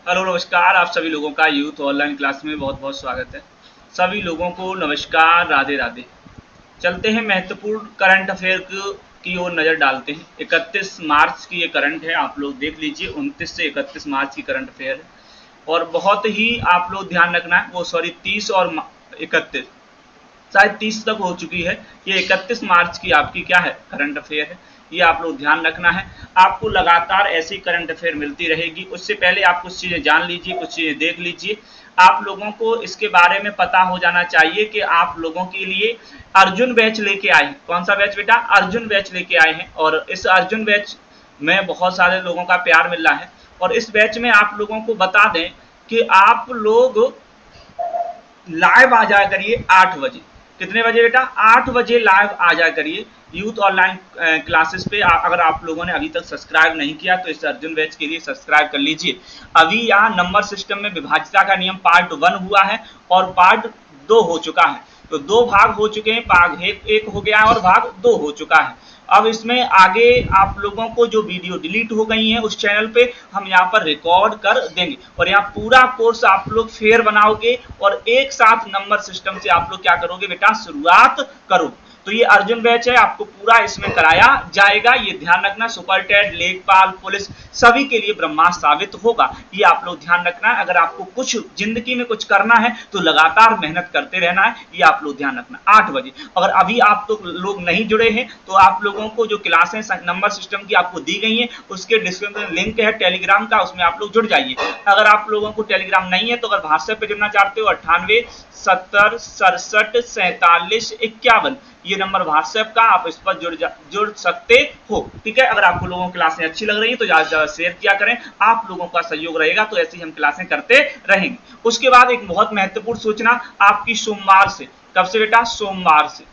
Hello नमस्कार, आप सभी लोगों का यूथ ऑनलाइन क्लास में बहुत बहुत स्वागत है। सभी लोगों को नमस्कार, राधे राधे। चलते हैं महत्वपूर्ण करंट अफेयर की ओर नज़र डालते हैं। 31 मार्च की ये करंट है, आप लोग देख लीजिए। 29 से 31 मार्च की करंट अफेयर है और बहुत ही आप लोग ध्यान रखना है। वो सॉरी 30 और 31, शायद 30 तक हो चुकी है। ये 31 मार्च की आपकी क्या है, करंट अफेयर है। ये आप लोग ध्यान रखना है। आपको लगातार ऐसी करंट अफेयर मिलती रहेगी। उससे पहले आप कुछ चीज़ें जान लीजिए, कुछ चीज़ें देख लीजिए। आप लोगों को इसके बारे में पता हो जाना चाहिए कि आप लोगों के लिए अर्जुन बैच लेके आए हैं। कौन सा बैच बेटा? अर्जुन बैच लेके आए हैं। और इस अर्जुन बैच में बहुत सारे लोगों का प्यार मिल रहा है। और इस बैच में आप लोगों को बता दें कि आप लोग लाइव आ जाया करिए 8 बजे। कितने बजे बेटा? 8 बजे लाइव आ जाया करिए यूथ ऑनलाइन क्लासेस पे। अगर आप लोगों ने अभी तक सब्सक्राइब नहीं किया तो इस अर्जुन बैच के लिए सब्सक्राइब कर लीजिए। अभी यहाँ नंबर सिस्टम में विभाज्यता का नियम पार्ट 1 हुआ है और पार्ट 2 हो चुका है। तो 2 भाग हो चुके हैं, भाग 1 हो गया है और भाग 2 हो चुका है। अब इसमें आगे आप लोगों को जो वीडियो डिलीट हो गई हैं उस चैनल पे हम यहाँ पर रिकॉर्ड कर देंगे और यहाँ पूरा कोर्स आप लोग फेयर बनाओगे और एक साथ नंबर सिस्टम से आप लोग क्या करोगे बेटा, शुरुआत करो। तो ये अर्जुन बैच है, आपको पूरा इसमें कराया जाएगा। ये ध्यान रखना, सुपर टेट, लेखपाल, पुलिस सभी के लिए ब्रह्मास्त्र साबित होगा। ये आप लोग ध्यान रखना है। अगर आपको कुछ जिंदगी में कुछ करना है तो लगातार मेहनत करते रहना है। ये आप लोग ध्यान रखना। 8 बजे अगर अभी आप तो लोग नहीं जुड़े हैं तो आप लोगों को जो क्लासें नंबर सिस्टम की आपको दी गई हैं उसके डिस्क्रिप्शन में लिंक है टेलीग्राम का, उसमें आप लोग जुड़ जाइए। अगर आप लोगों को टेलीग्राम नहीं है तो अगर व्हाट्सएप पे जुड़ना चाहते हो 98 70 67 47 51 ये नंबर व्हाट्सएप का, आप इस पर जुड़ सकते हो। ठीक है। अगर आपको लोगों की क्लासें अच्छी लग रही है तो ज्यादा से ज्यादा शेयर किया करें। आप लोगों का सहयोग रहेगा तो ऐसी हम क्लासें करते रहेंगे। उसके बाद एक बहुत महत्वपूर्ण सूचना आपकी सोमवार से। कब से बेटा? सोमवार से।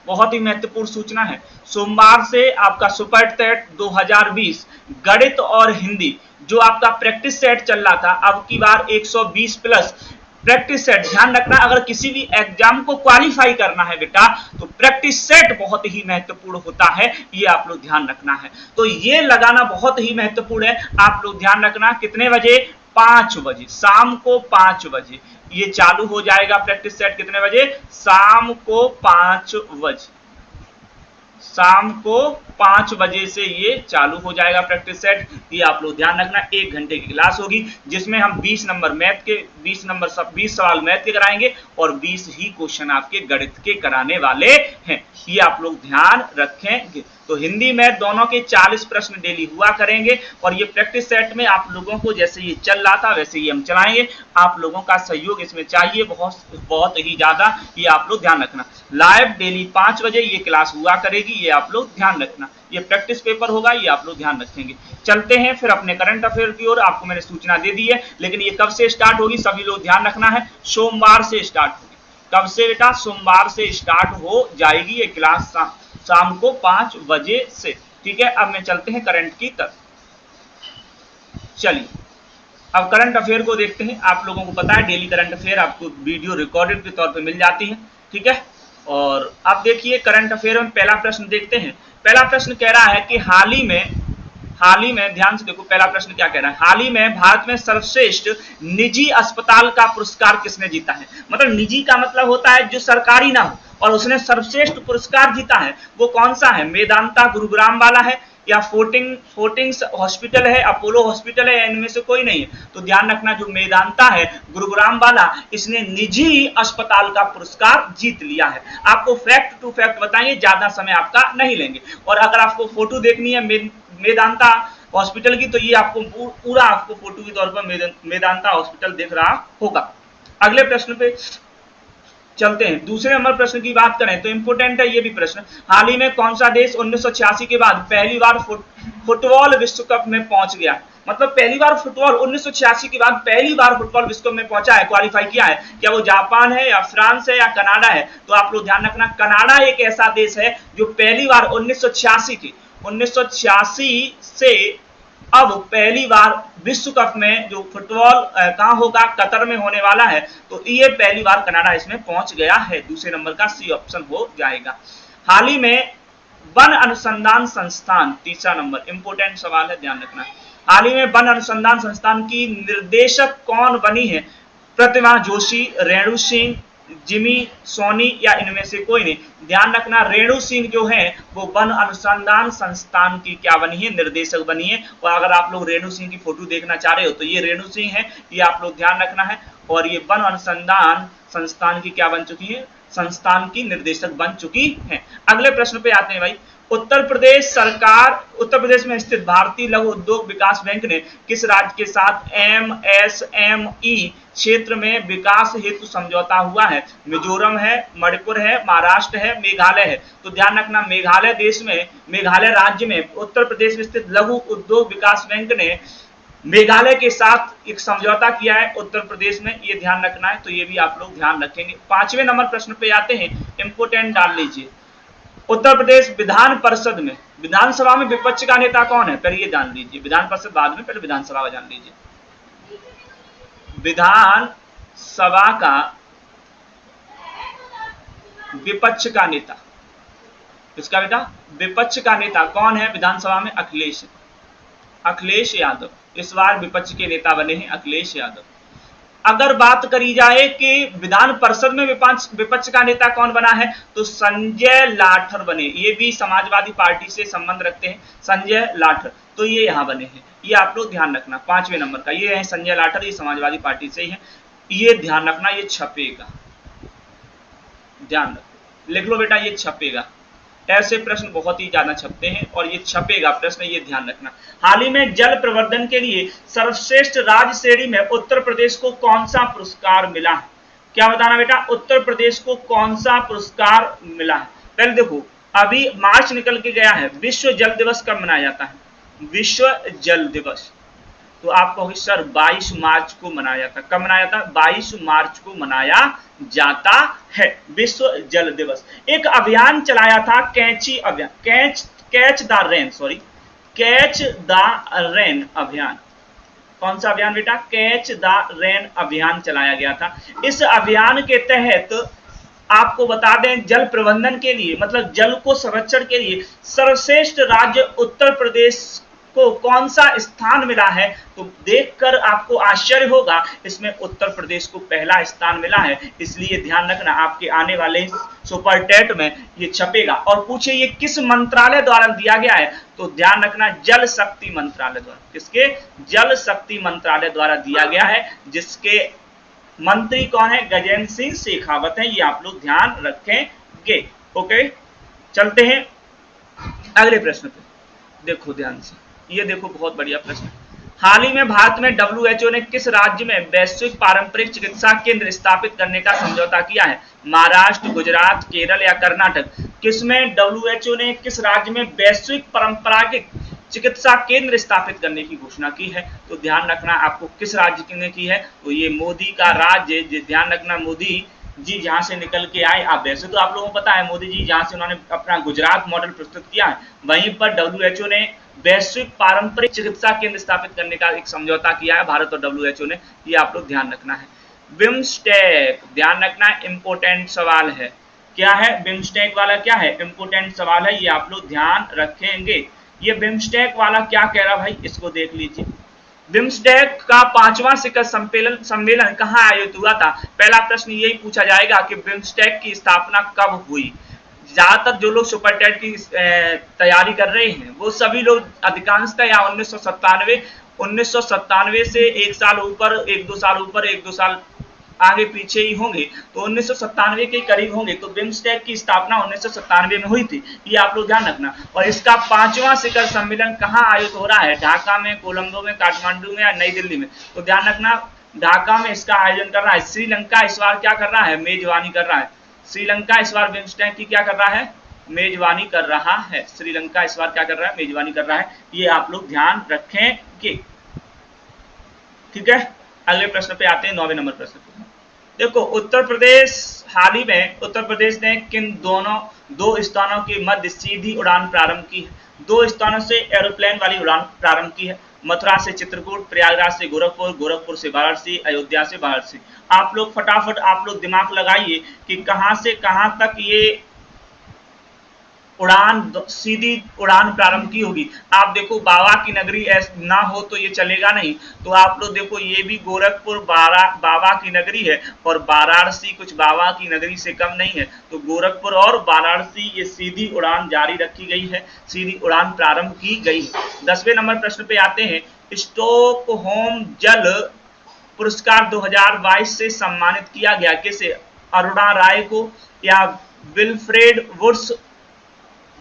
बहुत ही महत्वपूर्ण सूचना है। सोमवार से आपका सुपर टेट 2020 गणित और हिंदी जो आपका प्रैक्टिस सेट चल रहा था, अब की बार 120 प्लस प्रैक्टिस सेट। ध्यान रखना, अगर किसी भी एग्जाम को क्वालिफाई करना है बेटा तो प्रैक्टिस सेट बहुत ही महत्वपूर्ण होता है। ये आप लोग ध्यान रखना है। तो ये लगाना बहुत ही महत्वपूर्ण है। आप लोग ध्यान रखना। कितने बजे? 5 बजे, शाम को 5 बजे ये चालू हो जाएगा प्रैक्टिस सेट। कितने बजे? शाम को 5 बजे। शाम को 5 बजे से ये चालू हो जाएगा प्रैक्टिस सेट। ये आप लोग ध्यान रखना। 1 घंटे की क्लास होगी जिसमें हम 20 नंबर मैथ के 20 सवाल मैथ के कराएंगे और 20 ही क्वेश्चन आपके गणित के कराने वाले हैं। ये आप लोग ध्यान रखेंगे। तो हिंदी मैथ दोनों के 40 प्रश्न डेली हुआ करेंगे और ये प्रैक्टिस सेट में आप लोगों को जैसे ये चल रहा था वैसे ही हम चलाएंगे। आप लोगों का सहयोग इसमें चाहिए बहुत बहुत ही ज्यादा। ये आप लोग ध्यान रखना। लाइव डेली 5 बजे ये क्लास हुआ करेगी। ये आप लोग ध्यान रखना। ये प्रैक्टिस पेपर होगा। ये आप लोग ध्यान रखेंगे। चलते हैं फिर अपने करंट अफेयर की ओर। आपको मैंने सूचना दे दी है लेकिन ये कब से स्टार्ट होगी सभी लोग ध्यान रखना है। सोमवार से स्टार्ट होगी। कब से बेटा? सोमवार से स्टार्ट हो जाएगी ये क्लास शाम को 5 बजे से। ठीक है। अब मैं चलते हैं करंट की तरफ। चलिए अब करंट अफेयर को देखते हैं। आप लोगों को पता है डेली करंट अफेयर आपको वीडियो रिकॉर्डेड के तौर पे मिल जाती है। ठीक है। और अब देखिए करंट अफेयर में पहला प्रश्न देखते हैं। पहला प्रश्न कह रहा है कि हाल ही में ध्यान से देखो पहला प्रश्न क्या कह रहा है। हाल ही में भारत में सर्वश्रेष्ठ निजी अस्पताल का पुरस्कार किसने जीता है? मतलब निजी का मतलब होता है जो सरकारी ना हो और उसने सर्वश्रेष्ठ पुरस्कार जीता है। वो कौन सा है? मेदांता गुरुग्राम वाला है या फोर्टिंग्स हॉस्पिटल है, अपोलो हॉस्पिटल है, इनमें से कोई नहीं है। तो ध्यान रखना जो मेदांता है गुरुग्राम वाला, इसने निजी अस्पताल का पुरस्कार जीत लिया है। आपको फैक्ट टू फैक्ट बताएंगे, ज्यादा समय आपका नहीं लेंगे। और अगर आपको फोटो देखनी है मेदांता हॉस्पिटल की तो ये आपको पूरा आपको फोटो के तौर पर मेदांता हॉस्पिटल दिख रहा होगा। अगले प्रश्न पे चलते हैं। दूसरे नंबर प्रश्न की बात करें तो इंपोर्टेंट है ये भी प्रश्न। हाल ही में कौन सा देश 1986 के बाद पहली बार फुटबॉल विश्व कप में पहुंच गया? मतलब पहली बार फुटबॉल 1986 के बाद पहली बार फुटबॉल विश्व कप में पहुंचा है, क्वालिफाई किया है। क्या वो जापान है या फ्रांस है या कनाडा है? तो आप लोग ध्यान रखना कनाडा एक ऐसा देश है जो पहली बार 1986 से अब पहली बार विश्व कप में जो फुटबॉल कहां होगा, कतर में होने वाला है। तो ये पहली बार कनाडा इसमें पहुंच गया है। दूसरे नंबर का सी ऑप्शन हो जाएगा। हाल ही में वन अनुसंधान संस्थान, तीसरा नंबर इंपोर्टेंट सवाल है, ध्यान रखना। हाल ही में वन अनुसंधान संस्थान की निर्देशक कौन बनी है? प्रतिमा जोशी, रेणु सिंह, जिमी सोनी या इनमें से कोई नहीं। ध्यान रखना रेणु सिंह जो है वो वन अनुसंधान संस्थान की क्या बनी है? निर्देशक बनी है। और अगर आप लोग रेणु सिंह की फोटो देखना चाह रहे हो तो ये रेणु सिंह है, ये आप लोग ध्यान रखना है। और ये वन अनुसंधान संस्थान की क्या बन चुकी है? संस्थान की निर्देशक बन चुकी है। अगले प्रश्न पे आते हैं भाई। उत्तर प्रदेश सरकार, उत्तर प्रदेश में स्थित भारतीय लघु उद्योग विकास बैंक ने किस राज्य के साथ एमएसएमई क्षेत्र में विकास हेतु समझौता हुआ है? मिजोरम है, मणिपुर है, महाराष्ट्र है, मेघालय है। तो ध्यान रखना मेघालय देश में, मेघालय राज्य में उत्तर प्रदेश में स्थित लघु उद्योग विकास बैंक ने मेघालय के साथ एक समझौता किया है उत्तर प्रदेश में, ये ध्यान रखना है। तो ये भी आप लोग ध्यान रखेंगे। 5वें नंबर प्रश्न पे आते हैं, इंपोर्टेंट डाल लीजिए। उत्तर प्रदेश विधान परिषद में, विधानसभा में विपक्ष का नेता कौन है? पहले ये जान लीजिए, विधान परिषद बाद में, पहले विधानसभा का जान लीजिए। विधान सभा का विपक्ष का नेता, इसका बेटा विपक्ष का नेता कौन है विधानसभा में? अखिलेश यादव इस बार विपक्ष के नेता बने हैं, अखिलेश यादव। अगर बात करी जाए कि विधान परिषद में विपक्ष का नेता कौन बना है तो संजय लाठर बने। ये भी समाजवादी पार्टी से संबंध रखते हैं, संजय लाठर। तो ये यहाँ बने हैं, ये आप लोग ध्यान रखना। 5वें नंबर का ये है संजय लाठर, ये समाजवादी पार्टी से ही है, ये ध्यान रखना। ये छपेगा, ध्यान रखो, लिख लो बेटा, ये छपेगा। ऐसे प्रश्न बहुत ही ज्यादा छपते हैं और ये छपेगा प्रश्न, ये ध्यान रखना। हाल ही में जल प्रवर्धन के लिए सर्वश्रेष्ठ राज्य श्रेणी में उत्तर प्रदेश को कौन सा पुरस्कार मिला है? क्या बताना बेटा, उत्तर प्रदेश को कौन सा पुरस्कार मिला है? पहले देखो, अभी मार्च निकल के गया है। विश्व जल दिवस कब मनाया जाता है? विश्व जल दिवस तो आप कहोगे सर 22 मार्च को मनाया जाता। कब मनाया जाता? 22 मार्च को मनाया जाता है विश्व जल दिवस। एक अभियान चलाया था, कैची अभियान, catch the rain, sorry catch the rain अभियान। कौन सा अभियान बेटा? कैच द रेन अभियान चलाया गया था। इस अभियान के तहत आपको बता दें, जल प्रबंधन के लिए, मतलब जल को संरक्षण के लिए सर्वश्रेष्ठ राज्य उत्तर प्रदेश को कौन सा स्थान मिला है? तो देखकर आपको आश्चर्य होगा, इसमें उत्तर प्रदेश को पहला स्थान मिला है। इसलिए ध्यान रखना, आपके आने वाले सुपर टेट में ये छपेगा। और पूछे ये किस मंत्रालय द्वारा दिया गया है? तो ध्यान रखना जल शक्ति मंत्रालय द्वारा। किसके? जल शक्ति मंत्रालय द्वारा दिया गया है, जिसके मंत्री कौन है? गजेंद्र सिंह शेखावत है। ये आप लोग ध्यान रखेंगे। ओके, चलते हैं अगले प्रश्न पे। देखो ध्यान से, ये देखो बहुत बढ़िया प्रश्न। हाल ही में भारत में WHO ने किस राज्य में वैश्विक पारंपरिक चिकित्सा केंद्र स्थापित करने का समझौता किया है? महाराष्ट्र, गुजरात, केरल या कर्नाटक? किसमें WHO ने किस राज्य में वैश्विक पारंपरिक चिकित्सा केंद्र स्थापित करने की घोषणा की है? तो ध्यान रखना आपको किस राज्य ने की है? तो ये मोदी का राज्य, ध्यान रखना मोदी जी जहां से निकल के आए। आप वैसे तो आप लोगों को पता है मोदी जी जहां से उन्होंने अपना गुजरात मॉडल प्रस्तुत किया है, वहीं पर WHO ने वैश्विक पारंपरिक चिकित्सा केंद्र स्थापित करने का एक समझौता किया है भारत और WHO ने। ये आप लोग ध्यान रखना है। बिम्स्टेक, ध्यान रखना इंपोर्टेंट सवाल है। क्या है बिम्स्टेक वाला? क्या है इंपोर्टेंट सवाल है, ये आप लोग ध्यान रखेंगे। ये बिम्स्टेक वाला क्या कह रहा भाई, इसको देख लीजिए। बिम्स्टेक का 5वां शिखर सम्मेलन कहाँ आयोजित हुआ था? पहला प्रश्न यही पूछा जाएगा कि बिम्स्टेक की स्थापना कब हुई। ज्यादातर जो लोग सुपर टेट की तैयारी कर रहे हैं वो सभी लोग अधिकांशतः या 1997 से एक साल ऊपर, एक दो साल आगे पीछे ही होंगे, तो 1997 के करीब होंगे। तो बिम्स्टेक की स्थापना 1997 में हुई थी, ये आप लोग ध्यान रखना। और इसका 5वां शिखर सम्मेलन कहाँ आयोजित हो रहा है? ढाका में, कोलंबो में, काठमांडू में या नई दिल्ली में? तो ध्यान रखना ढाका में इसका आयोजन कर रहा है। श्रीलंका इस बार क्या कर रहा है? मेजबानी कर रहा है। श्रीलंका इस बार बिम्स्टेक की क्या कर रहा है? मेजबानी कर रहा है। श्रीलंका इस बार क्या कर रहा है? मेजबानी कर रहा है। ये आप लोग ध्यान रखेंगे, ठीक है। अगले प्रश्न पे आते हैं, 9वें नंबर प्रश्न पे। देखो उत्तर प्रदेश, हाल ही में उत्तर प्रदेश ने किन दो स्थानों के मध्य सीधी उड़ान प्रारंभ की है? 2 स्थानों से एरोप्लेन वाली उड़ान प्रारंभ की है। मथुरा से चित्रकूट, प्रयागराज से गोरखपुर, गोरखपुर से वाराणसी, अयोध्या से वाराणसी। आप लोग फटाफट आप लोग दिमाग लगाइए कि कहां से कहां तक ये सीधी उड़ान प्रारंभ की होगी। आप देखो बाबा की नगरी ना हो तो ये चलेगा नहीं, तो आप लोग देखो ये भी गोरखपुर बाबा की नगरी है और वाराणसी कुछ बाबा की नगरी से कम नहीं है, तो गोरखपुर और वाराणसी ये सीधी उड़ान जारी रखी गई है, सीधी उड़ान प्रारंभ की गई है। 10वें नंबर प्रश्न पे आते हैं, स्टॉकहोम जल पुरस्कार 2022 से सम्मानित किया गया किसे? अरुणा राय को या विल्फ्रेड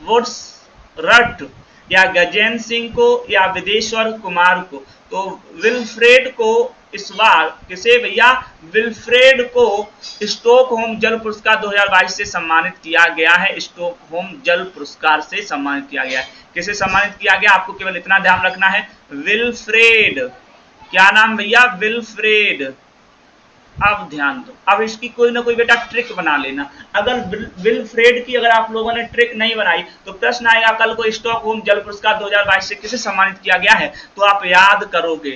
वुड्सरट या गजेंद्र सिंह को या विदेश्वर कुमार को? तो विल्फ्रेड को इस बार किसे भैया? विल्फ्रेड को स्टॉकहोम जल पुरस्कार 2022 से सम्मानित किया गया है। स्टॉकहोम जल पुरस्कार से सम्मानित किया गया है। किसे सम्मानित किया गया? आपको केवल इतना ध्यान रखना है, विल्फ्रेड। क्या नाम भैया? विल्फ्रेड। अब ध्यान दो, अब इसकी कोई ना कोई बेटा ट्रिक बना लेना। अगर विल्फ्रेड की अगर आप लोगों ने ट्रिक नहीं बनाई तो प्रश्न आएगा कल को स्टॉकहोम जल पुरस्कार 2022 से किसे सम्मानित किया गया है, तो आप याद करोगे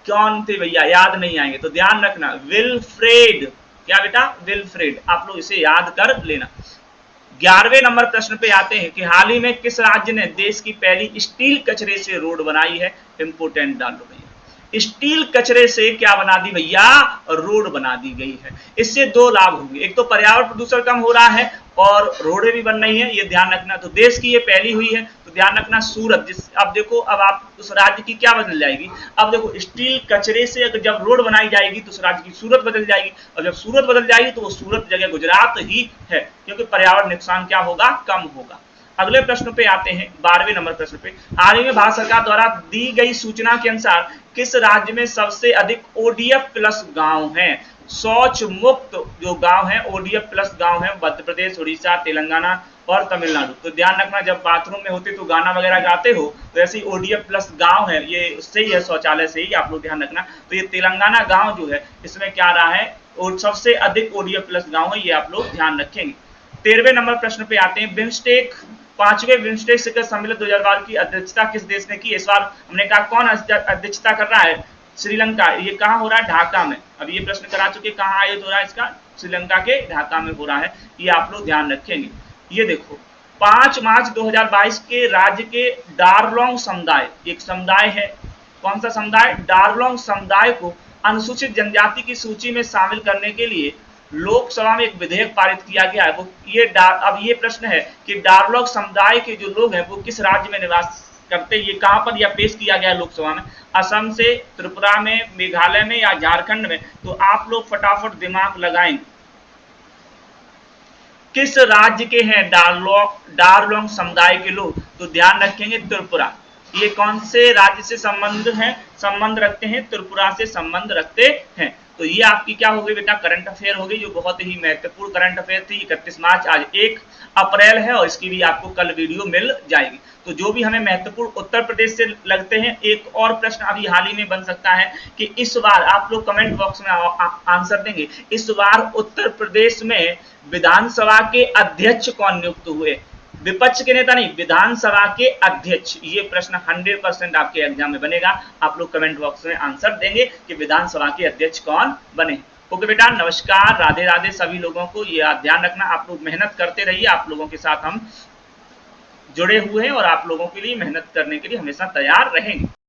कौन थे भैया, याद नहीं आएंगे। तो ध्यान रखना, विल्फ्रेड। क्या बेटा? विल्फ्रेड। आप लोग इसे याद कर लेना। 11वें नंबर प्रश्न पे आते हैं कि हाल ही में किस राज्य ने देश की पहली स्टील कचरे से रोड बनाई है? इंपोर्टेंट डालो भैया, स्टील कचरे से क्या बना दी भैया? रोड बना दी गई है। इससे दो लाभ होंगे, एक तो पर्यावरण प्रदूषण कम हो रहा है और रोडें भी बन रही है, ये ध्यान रखना। तो देश की ये पहली हुई है, तो ध्यान रखना सूरत। अब देखो, अब आप उस राज्य की क्या बदल जाएगी? अब देखो, स्टील कचरे से अगर जब रोड बनाई जाएगी तो उस राज्य की सूरत बदल जाएगी, और जब सूरत बदल जाएगी तो वो सूरत जगह गुजरात ही है, क्योंकि पर्यावरण नुकसान क्या होगा? कम होगा। अगले प्रश्न पे आते हैं, 12वें नंबर प्रश्न पे। हाल ही में भारत सरकार द्वारा दी गई सूचना के अनुसार किस राज्य में सबसे अधिक ODF प्लस गांव हैं? शौच मुक्त जो गांव है, ODF प्लस गांव है, मध्य प्रदेश, उड़ीसा, तेलंगाना और तमिलनाडु। तो ध्यान रखना, जब बाथरूम में होते तो गाना वगैरह गाते हो, तो ऐसे ODF प्लस गांव है, ये उससे ही है, शौचालय से ही, आप लोग ध्यान रखना। तो ये तेलंगाना गांव जो है, इसमें क्या रहा है? और सबसे अधिक ODF प्लस गांव है, ये आप लोग ध्यान रखेंगे। 13वें नंबर प्रश्न पे आते हैं, बिम्स्टेक 5वें बिम्स्टेक शिखर सम्मेलन 2012 की अध्यक्षता किस देश ने की? इस बार हमने कहा कौन अध्यक्षता कर रहा है? श्रीलंका। ये कहाँ हो रहा है? ढाका में। अब ये प्रश्न करा चुके, कहाँ आयोजित हो रहा है इसका? श्रीलंका के ढाका में हो रहा है, ये आप लोग ध्यान रखेंगे। ये देखो, 5 मार्च 2022 के राज्य के डारलोंग समुदाय, एक समुदाय है, कौन सा समुदाय? डारलोंग समुदाय को अनुसूचित जनजाति की सूची में शामिल करने के लिए लोकसभा में एक विधेयक पारित किया गया है। वो अब ये प्रश्न है कि डारलोंग समुदाय के जो लोग हैं वो किस राज्य में निवास करते हैं? ये कहां पर यह पेश किया गया है लोकसभा में? असम से, त्रिपुरा में, मेघालय में या झारखंड में? तो आप लोग फटाफट दिमाग लगाएंगे, किस राज्य के हैं डारलोंग समुदाय के लोग? तो ध्यान रखेंगे त्रिपुरा। ये कौन से राज्य से संबंध रखते हैं? त्रिपुरा से संबंध रखते हैं। तो ये आपकी क्या हो गई बेटा? करंट अफेयर हो गई, जो बहुत ही महत्वपूर्ण करंट अफेयर थी। 31 मार्च, आज 1 अप्रैल है और इसकी भी आपको कल वीडियो मिल जाएगी। तो जो भी हमें महत्वपूर्ण उत्तर प्रदेश से लगते हैं, एक और प्रश्न अभी हाल ही में बन सकता है कि इस बार, आप लोग कमेंट बॉक्स में आंसर देंगे, इस बार उत्तर प्रदेश में विधानसभा के अध्यक्ष कौन नियुक्त हुए? विपक्ष के नेता नहीं, विधानसभा के अध्यक्ष। ये प्रश्न 100% आपके एग्जाम में बनेगा। आप लोग कमेंट बॉक्स में आंसर देंगे कि विधानसभा के अध्यक्ष कौन बने। ओके बेटा, नमस्कार, राधे राधे सभी लोगों को। ये ध्यान रखना, आप लोग मेहनत करते रहिए, आप लोगों के साथ हम जुड़े हुए हैं और आप लोगों के लिए मेहनत करने के लिए हमेशा तैयार रहेंगे।